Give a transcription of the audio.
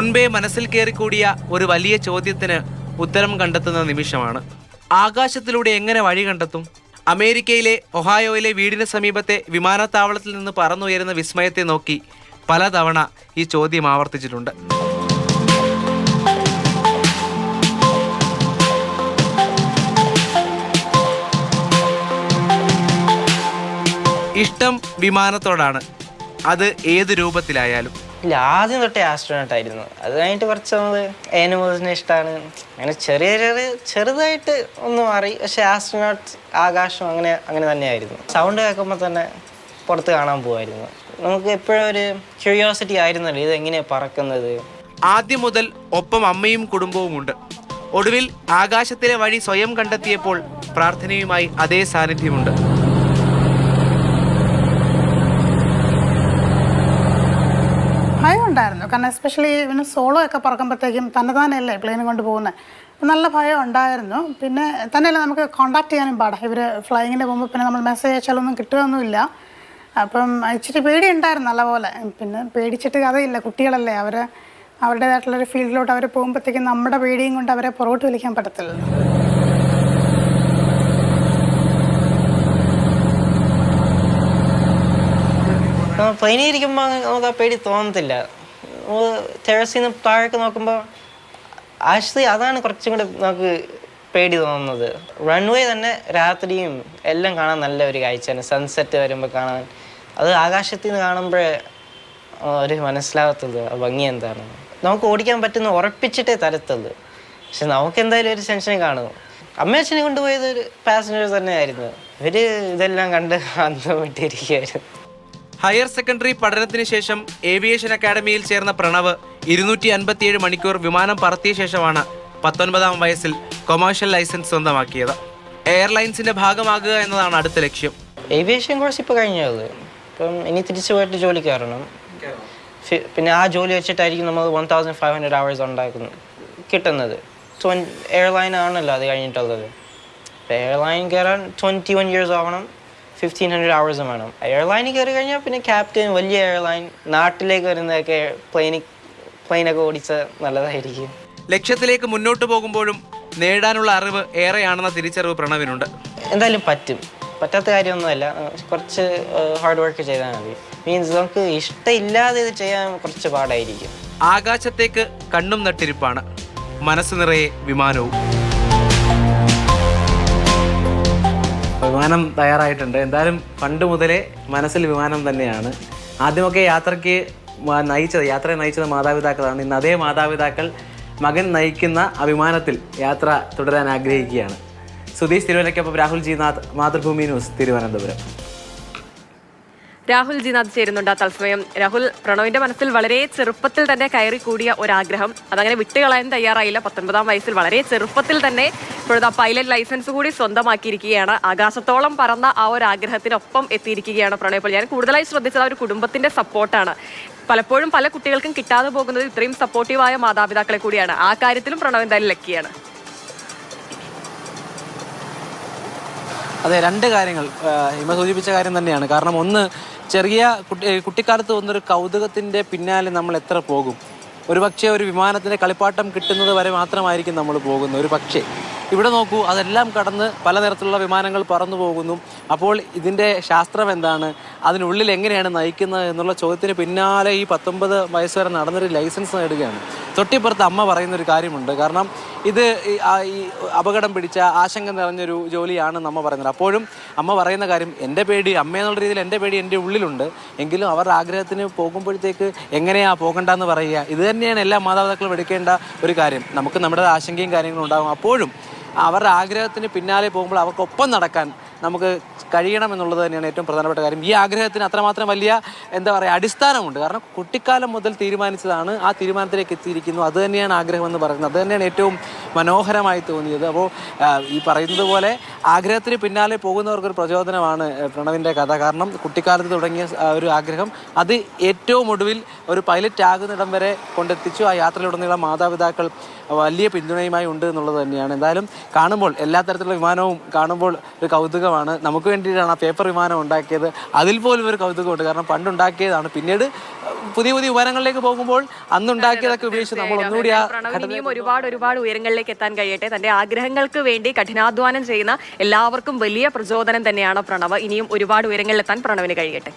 മുൻപേ മനസ്സിൽ കയറിക്കൂടിയ ഒരു വലിയ ചോദ്യത്തിന് ഉത്തരം കണ്ടെത്തുന്ന നിമിഷമാണ്. ആകാശത്തിലൂടെ എങ്ങനെ വഴി കണ്ടെത്തും? അമേരിക്കയിലെ ഒഹായോയിലെ വീടിന് സമീപത്തെ വിമാനത്താവളത്തിൽ നിന്ന് പറന്നുയരുന്ന വിസ്മയത്തെ നോക്കി പലതവണ ഈ ചോദ്യം ആവർത്തിച്ചിട്ടുണ്ട്. ഇഷ്ടം വിമാനത്തോടാണ്, അത് ഏത് രൂപത്തിലായാലും. ഇല്ല, ആദ്യം തൊട്ടേ ആസ്ട്രോനോട്ട് ആയിരുന്നു. അത് കഴിഞ്ഞിട്ട് കുറച്ച് നമ്മൾ ആനിമൽസിനെ ഇഷ്ടമാണ്. അങ്ങനെ ചെറുതായിട്ട് ഒന്ന് മാറി. പക്ഷെ ആസ്ട്രോനോട്ട്, ആകാശം അങ്ങനെ തന്നെയായിരുന്നു. സൗണ്ട് കേൾക്കുമ്പോൾ തന്നെ പുറത്ത് കാണാൻ പോകുമായിരുന്നു. നമുക്ക് എപ്പോഴും ഒരു ക്യൂരിയോസിറ്റി ആയിരുന്നല്ലോ ഇത് എങ്ങനെയാണ് പറക്കുന്നത്. ആദ്യം മുതൽ ഒപ്പം അമ്മയും കുടുംബവും ഉണ്ട്. ഒടുവിൽ ആകാശത്തിലെ വഴി സ്വയം കണ്ടെത്തിയപ്പോൾ പ്രാർത്ഥനയുമായി അതേ സാന്നിധ്യമുണ്ട്. ഭയം ഉണ്ടായിരുന്നു. കാരണം എസ്പെഷ്യലി പിന്നെ സോളോ ഒക്കെ പറക്കുമ്പോഴത്തേക്കും തന്നെത്താനല്ലേ പ്ലെയിനും കൊണ്ട് പോകുന്നത്. നല്ല ഭയം ഉണ്ടായിരുന്നു. പിന്നെ തന്നെയല്ല നമുക്ക് കോൺടാക്ട് ചെയ്യാനും പാടാം. ഇവർ ഫ്ലൈങ്ങിന് പോകുമ്പോൾ പിന്നെ നമ്മൾ മെസ്സേജ് അയച്ചാലൊന്നും കിട്ടുകയൊന്നുമില്ല. അപ്പം ഇച്ചിരി പേടി ഉണ്ടായിരുന്നു നല്ലപോലെ. പിന്നെ പേടിച്ചിട്ട് കഥയില്ല, കുട്ടികളല്ലേ, അവരുടേതായിട്ടുള്ളൊരു ഫീൽഡിലോട്ട് അവർ പോകുമ്പോഴത്തേക്കും നമ്മുടെ പേടിയും കൊണ്ട് അവരെ പുറകോട്ട് വലിക്കാൻ പറ്റത്തില്ല. പ്ലെയിനിൽ ഇരിക്കുമ്പോൾ നമുക്ക് ആ പേടി തോന്നത്തില്ല. ടെറസിൽ നിന്ന് താഴേക്ക് നോക്കുമ്പോൾ ആക്ച്വലി അതാണ് കുറച്ചും കൂടെ നമുക്ക് പേടി തോന്നുന്നത്. റൺവേ തന്നെ രാത്രിയും എല്ലാം കാണാൻ നല്ല ഒരു കാഴ്ചയാണ്. സൺസെറ്റ് വരുമ്പോൾ കാണാൻ, അത് ആകാശത്തിൽ നിന്ന് കാണുമ്പോഴേ ഒരു മനസ്സിലാകത്തുള്ളൂ ആ ഭംഗി എന്താണ്. നമുക്ക് ഓടിക്കാൻ പറ്റുന്ന ഉറപ്പിച്ചിട്ടേ തരത്തുള്ളൂ. പക്ഷെ നമുക്ക് എന്തായാലും ഒരു ടെൻഷൻ കാണും. അമ്മയച്ഛനെ കൊണ്ടുപോയത് ഒരു പാസഞ്ചേഴ്സ് തന്നെയായിരുന്നു. ഇവർ ഇതെല്ലാം കണ്ട് അന്തം വിട്ടിരിക്കുകയായിരുന്നു. ഹയർ സെക്കൻഡറി പഠനത്തിന് ശേഷം ഏവിയേഷൻ അക്കാഡമിയിൽ ചേർന്ന പ്രണവ് 257 മണിക്കൂർ വിമാനം പറത്തിയ ശേഷമാണ് 19-ാം വയസ്സിൽ കൊമേഴ്ഷ്യൽ ലൈസൻസ് സ്വന്തമാക്കിയത്. എയർലൈൻസിന്റെ ഭാഗമാകുക എന്നതാണ് അടുത്ത ലക്ഷ്യം. ഏവിയേഷൻ കോഴ്സ് ഇപ്പോൾ കഴിഞ്ഞത്. ഇപ്പം ഇനി തിരിച്ചു പോയിട്ട് ജോലി കയറണം. പിന്നെ ആ ജോലി വെച്ചിട്ടായിരിക്കും നമ്മൾ 1500 hours കിട്ടുന്നത്. എയർലൈൻ ആണല്ലോ അത് കഴിഞ്ഞിട്ടുള്ളത്. എയർലൈൻ കയറാൻ 21 years ആവണം, 1500 hours വേണം. എയർലൈനിൽ കയറി കഴിഞ്ഞാൽ പിന്നെ ക്യാപ്റ്റൻ, വലിയ എയർലൈൻ, നാട്ടിലേക്ക് വരുന്നതൊക്കെ പ്ലെയിനൊക്കെ ഓടിച്ച് നല്ലതായിരിക്കും. ലക്ഷ്യത്തിലേക്ക് മുന്നോട്ട് പോകുമ്പോഴും നേടാനുള്ള അറിവ് ഏറെയാണെന്ന തിരിച്ചറിവ് പ്രണവിനുണ്ട്. എന്തായാലും പറ്റും, പറ്റാത്ത കാര്യമൊന്നുമല്ല. കുറച്ച് ഹാർഡ് വർക്ക് ചെയ്താൽ മതി. മീൻസ് നമുക്ക് ഇഷ്ടമില്ലാതെ ഇത് ചെയ്യാൻ കുറച്ച് പാടായിരിക്കും. ആകാശത്തേക്ക് കണ്ണും നട്ടിരിപ്പാണ്, മനസ്സ് നിറയെ വിമാനവും. വിമാനം തയ്യാറായിട്ടുണ്ട്. എന്തായാലും പണ്ട് മുതലേ മനസ്സിൽ വിമാനം തന്നെയാണ്. ആദ്യമൊക്കെ യാത്രയെ നയിച്ചത് മാതാപിതാക്കളാണ്. ഇന്ന് അതേ മാതാപിതാക്കൾ മകൻ നയിക്കുന്ന അഭിമാനത്തിൽ യാത്ര തുടരാൻ ആഗ്രഹിക്കുകയാണ്. സുധീഷ് തിരുവല്ലയ്ക്കൊപ്പം Rahul G Nath, Mathrubhumi news, Thiruvananthapuram. Rahul G Nath ചേരുന്നുണ്ട് തത്സമയം. രാഹുൽ, പ്രണവിന്റെ മനസ്സിൽ വളരെ ചെറുപ്പത്തിൽ തന്നെ കയറി കൂടിയ ഒരാഗ്രഹം, അതങ്ങനെ വിട്ടുകളയാൻ തയ്യാറായില്ല. 19-ാം വയസ്സിൽ വളരെ ചെറുപ്പത്തിൽ തന്നെ ഇപ്പോഴത്തെ പൈലറ്റ് ലൈസൻസ് കൂടി സ്വന്തമാക്കിയിരിക്കുകയാണ്. ആകാശത്തോളം പറന്ന ആ ഒരു ആഗ്രഹത്തിനൊപ്പം എത്തിയിരിക്കുകയാണ് പ്രണവ്. ഇപ്പോൾ ഞാൻ കൂടുതലായി ശ്രദ്ധിച്ചത് ആ ഒരു കുടുംബത്തിന്റെ സപ്പോർട്ടാണ്. പലപ്പോഴും പല കുട്ടികൾക്കും കിട്ടാതെ പോകുന്നത് ഇത്രയും സപ്പോർട്ടീവായ മാതാപിതാക്കളെ കൂടിയാണ്. ആ കാര്യത്തിലും പ്രണവ് എന്തായാലും ലക്കിയാണ്. അതെ, രണ്ട് കാര്യങ്ങൾ ഹിമ സൂചിപ്പിച്ച കാര്യം തന്നെയാണ്. കാരണം ഒന്ന്, കുട്ടിക്കാലത്ത് വന്നൊരു കൗതുകത്തിൻ്റെ പിന്നാലെ നമ്മൾ എത്ര പോകും. ഒരുപക്ഷെ ഒരു വിമാനത്തിൻ്റെ കളിപ്പാട്ടം കിട്ടുന്നത് വരെ മാത്രമായിരിക്കും നമ്മൾ പോകുന്നത്. ഒരു പക്ഷേ ഇവിടെ നോക്കൂ, അതെല്ലാം കടന്ന് പലതരത്തിലുള്ള വിമാനങ്ങൾ പറന്നു പോകുന്നു. അപ്പോൾ ഇതിൻ്റെ ശാസ്ത്രം എന്താണ്, അതിനുള്ളിൽ എങ്ങനെയാണ് നയിക്കുന്നത് എന്നുള്ള ചോദ്യത്തിന് പിന്നാലെ ഈ 19 വയസ്സ് വരെ നടന്നൊരു ലൈസൻസ് നേടുകയാണ്. തൊട്ടിപ്പുറത്ത് അമ്മ പറയുന്നൊരു കാര്യമുണ്ട്. കാരണം ഇത് ഈ അപകടം പിടിച്ച ആശങ്ക നിറഞ്ഞൊരു ജോലിയാണ് അമ്മ പറയുന്നത്. അപ്പോഴും അമ്മ പറയുന്ന കാര്യം, എൻ്റെ പേടി, അമ്മയെന്നുള്ള രീതിയിൽ എൻ്റെ പേടി എൻ്റെ ഉള്ളിലുണ്ട്, എങ്കിലും അവരുടെ ആഗ്രഹത്തിന് പോകുമ്പോഴത്തേക്ക് എങ്ങനെയാണ് പോകണ്ടെന്ന് പറയുക. ഇത് തന്നെയാണ് എല്ലാ മാതാപിതാക്കളും എടുക്കേണ്ട ഒരു കാര്യം. നമുക്ക് നമ്മുടെ ആശങ്കയും കാര്യങ്ങളും ഉണ്ടാകും. അപ്പോഴും അവരുടെ ആഗ്രഹത്തിന് പിന്നാലെ പോകുമ്പോൾ അവർക്കൊപ്പം നടക്കാൻ നമുക്ക് കഴിയണമെന്നുള്ളത് തന്നെയാണ് ഏറ്റവും പ്രധാനപ്പെട്ട കാര്യം. ഈ ആഗ്രഹത്തിന് അത്രമാത്രം വലിയ അടിസ്ഥാനമുണ്ട്. കാരണം കുട്ടിക്കാലം മുതൽ തീരുമാനിച്ചതാണ്, ആ തീരുമാനത്തിലേക്ക് എത്തിയിരിക്കുന്നു. അത് തന്നെയാണ് ആഗ്രഹമെന്ന് പറയുന്നത്. അത് തന്നെയാണ് ഏറ്റവും മനോഹരമായി തോന്നിയത്. അപ്പോൾ ഈ പറയുന്നത് പോലെ ആഗ്രഹത്തിന് പിന്നാലെ പോകുന്നവർക്കൊരു പ്രചോദനമാണ് പ്രണവിൻ്റെ കഥ. കാരണം കുട്ടിക്കാലത്ത് തുടങ്ങിയ ഒരു ആഗ്രഹം അത് ഏറ്റവും ഒടുവിൽ ഒരു പൈലറ്റ് ആകുന്നിടം വരെ കൊണ്ടെത്തിച്ചു. ആ യാത്രയിലുടനീളം മാതാപിതാക്കൾ വലിയ പിന്തുണയുമായി ഉണ്ട് എന്നുള്ളത് തന്നെയാണ്. എന്തായാലും കാണുമ്പോൾ എല്ലാ തരത്തിലുള്ള വിമാനവും കാണുമ്പോൾ ഒരു കൗതുകമാണ്. നമുക്ക് വേണ്ടിയിട്ടാണ് ആ പേപ്പർ വിമാനം ഉണ്ടാക്കിയത്. അതിൽ പോലും ഒരു കൗതുകമുണ്ട്. കാരണം പണ്ടുണ്ടാക്കിയതാണ്, പിന്നീട് പുതിയ പുതിയ വിവരങ്ങളിലേക്ക് പോകുമ്പോൾ അന്നുണ്ടാക്കിയതൊക്കെ ഉപയോഗിച്ച് നമ്മൾ ഒന്നുകൂടി ആ പ്രണവ് ഇനിയും ഒരുപാട് ഉയരങ്ങളിലേക്ക് എത്താൻ കഴിയട്ടെ. തന്റെ ആഗ്രഹങ്ങൾക്ക് വേണ്ടി കഠിനാധ്വാനം ചെയ്യുന്ന എല്ലാവർക്കും വലിയ പ്രചോദനം തന്നെയാണ് പ്രണവ്. ഇനിയും ഒരുപാട് ഉയരങ്ങളിലെത്താൻ പ്രണവിന് കഴിയട്ടെ.